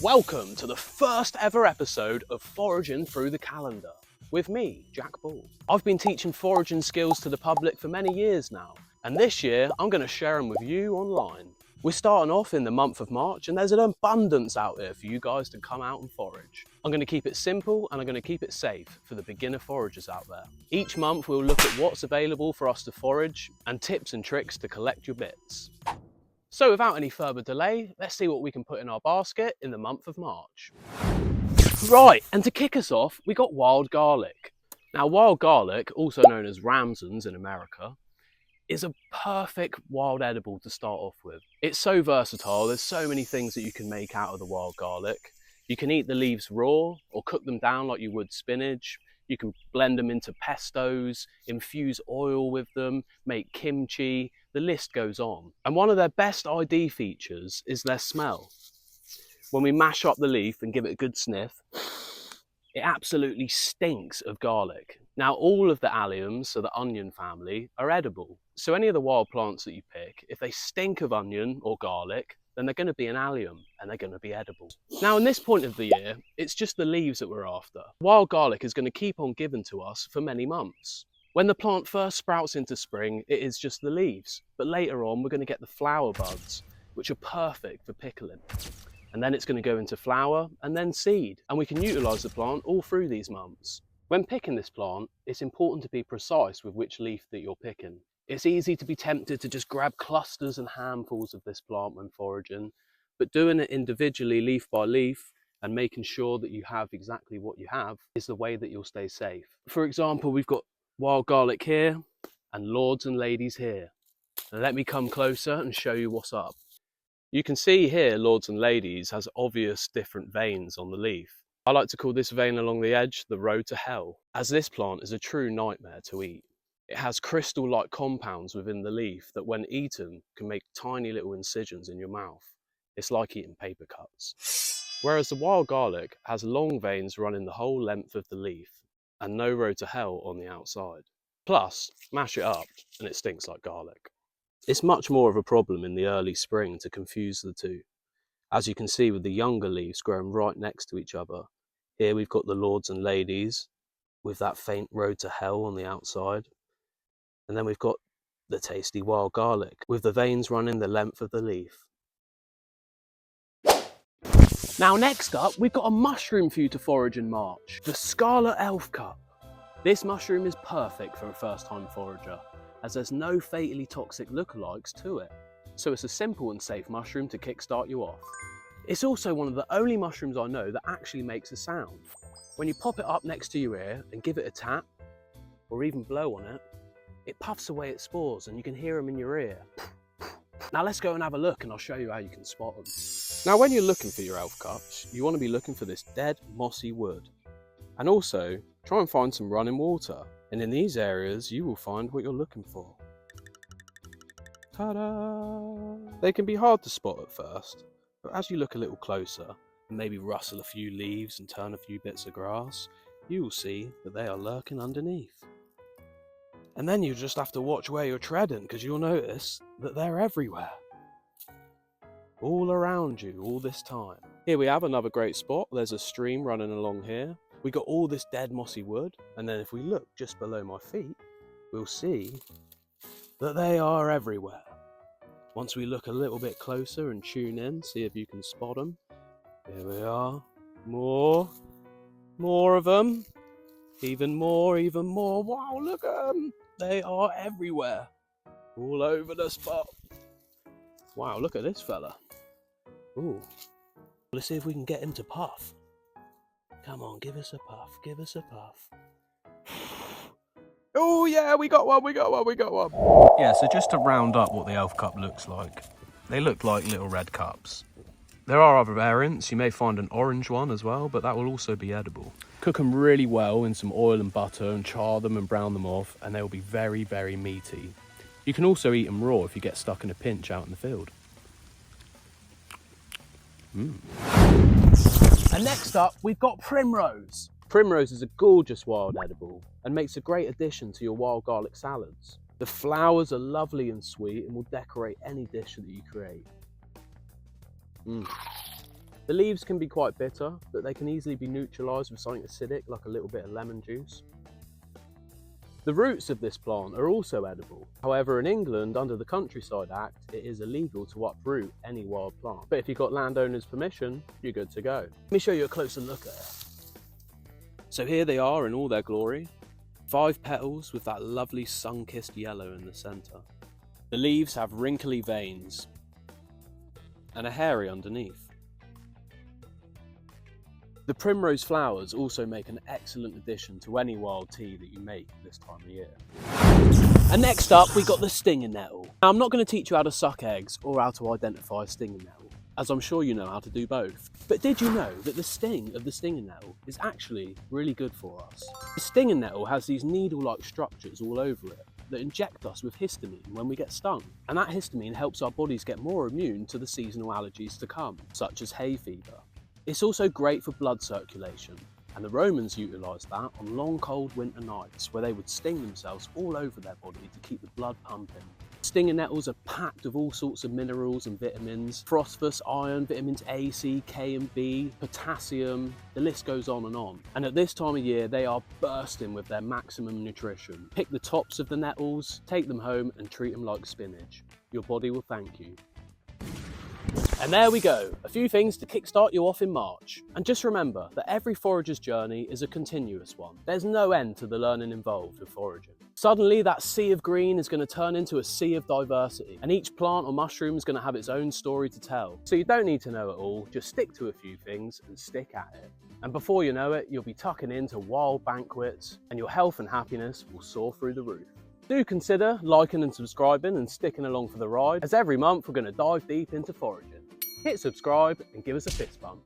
Welcome to the first ever episode of Foraging Through the Calendar with me, Jack Ball. I've been teaching foraging skills to the public for many years now, and this year I'm going to share them with you online. We're starting off in the month of March and there's an abundance out there for you guys to come out and forage. I'm going to keep it simple and I'm going to keep it safe for the beginner foragers out there. Each month we'll look at what's available for us to forage and tips and tricks to collect your bits. So without any further delay, let's see what we can put in our basket in the month of March. Right, and to kick us off, we got wild garlic. Now wild garlic, also known as ramsons in America, is a perfect wild edible to start off with. It's so versatile, there's so many things that you can make out of the wild garlic. You can eat the leaves raw or cook them down like you would spinach. You can blend them into pestos, infuse oil with them, make kimchi, the list goes on. And one of their best ID features is their smell. When we mash up the leaf and give it a good sniff, it absolutely stinks of garlic. Now all of the alliums, so the onion family, are edible. So any of the wild plants that you pick, if they stink of onion or garlic, then they're going to be an allium and they're going to be edible. Now in this point of the year, it's just the leaves that we're after. Wild garlic is going to keep on giving to us for many months. When the plant first sprouts into spring, it is just the leaves. But later on, we're going to get the flower buds, which are perfect for pickling. And then it's going to go into flower and then seed. And we can utilise the plant all through these months. When picking this plant, it's important to be precise with which leaf that you're picking. It's easy to be tempted to just grab clusters and handfuls of this plant when foraging, but doing it individually, leaf by leaf, and making sure that you have exactly what you have is the way that you'll stay safe. For example, we've got wild garlic here and lords and ladies here. Now let me come closer and show you what's up. You can see here, lords and ladies has obvious different veins on the leaf. I like to call this vein along the edge the road to hell, as this plant is a true nightmare to eat. It has crystal-like compounds within the leaf that when eaten can make tiny little incisions in your mouth. It's like eating paper cuts. Whereas the wild garlic has long veins running the whole length of the leaf and no road to hell on the outside. Plus, mash it up and it stinks like garlic. It's much more of a problem in the early spring to confuse the two. As you can see with the younger leaves growing right next to each other. Here we've got the lords and ladies with that faint road to hell on the outside. And then we've got the tasty wild garlic with the veins running the length of the leaf. Now next up, we've got a mushroom for you to forage in March, the Scarlet Cup. This mushroom is perfect for a first-time forager, as there's no fatally toxic lookalikes to it. So it's a simple and safe mushroom to kickstart you off. It's also one of the only mushrooms I know that actually makes a sound. When you pop it up next to your ear and give it a tap, or even blow on it, it puffs away its spores and you can hear them in your ear. Now let's go and have a look and I'll show you how you can spot them. Now when you're looking for your elf cups, you want to be looking for this dead mossy wood. And also try and find some running water. And in these areas you will find what you're looking for. Ta-da! They can be hard to spot at first, but as you look a little closer and maybe rustle a few leaves and turn a few bits of grass, you will see that they are lurking underneath. And then you just have to watch where you're treading because you'll notice that they're everywhere. All around you all this time. Here we have another great spot. There's a stream running along here. We got all this dead mossy wood, and then if we look just below my feet, we'll see that they are everywhere. Once we look a little bit closer and tune in, see if you can spot them. Here we are. More of them. Even more. Wow, look at them. They are everywhere. All over the spot. Wow, look at this fella. Ooh. Let's see if we can get him to puff. Come on, give us a puff. Oh yeah, we got one. Yeah, so just to round up what the elf cup looks like. They look like little red cups. There are other variants. You may find an orange one as well, but that will also be edible. Cook them really well in some oil and butter and char them and brown them off, and they will be very, very meaty. You can also eat them raw if you get stuck in a pinch out in the field. And next up, we've got Primrose. Primrose is a gorgeous wild edible and makes a great addition to your wild garlic salads. The flowers are lovely and sweet and will decorate any dish that you create. The leaves can be quite bitter, but they can easily be neutralised with something acidic like a little bit of lemon juice. The roots of this plant are also edible. However, in England, under the Countryside Act, it is illegal to uproot any wild plant. But if you've got landowners' permission, you're good to go. Let me show you a closer look at it. So here they are in all their glory. 5 petals with that lovely sun-kissed yellow in the centre. The leaves have wrinkly veins and a hairy underneath. The primrose flowers also make an excellent addition to any wild tea that you make this time of year. And next up, we got the stinging nettle. Now, I'm not going to teach you how to suck eggs or how to identify a stinging nettle, as I'm sure you know how to do both. But did you know that the sting of the stinging nettle is actually really good for us? The stinging nettle has these needle-like structures all over it that inject us with histamine when we get stung. And that histamine helps our bodies get more immune to the seasonal allergies to come, such as hay fever. It's also great for blood circulation, and the Romans utilised that on long cold winter nights where they would sting themselves all over their body to keep the blood pumping. Stinging nettles are packed with all sorts of minerals and vitamins: phosphorus, iron, vitamins A, C, K and B, potassium, the list goes on and on. And at this time of year, they are bursting with their maximum nutrition. Pick the tops of the nettles, take them home and treat them like spinach. Your body will thank you. And there we go, a few things to kickstart you off in March. And just remember that every forager's journey is a continuous one. There's no end to the learning involved with foraging. Suddenly that sea of green is going to turn into a sea of diversity, and each plant or mushroom is going to have its own story to tell. So you don't need to know it all, just stick to a few things and stick at it. And before you know it, you'll be tucking into wild banquets and your health and happiness will soar through the roof. Do consider liking and subscribing and sticking along for the ride, as every month we're going to dive deep into foraging. Hit subscribe and give us a fist bump.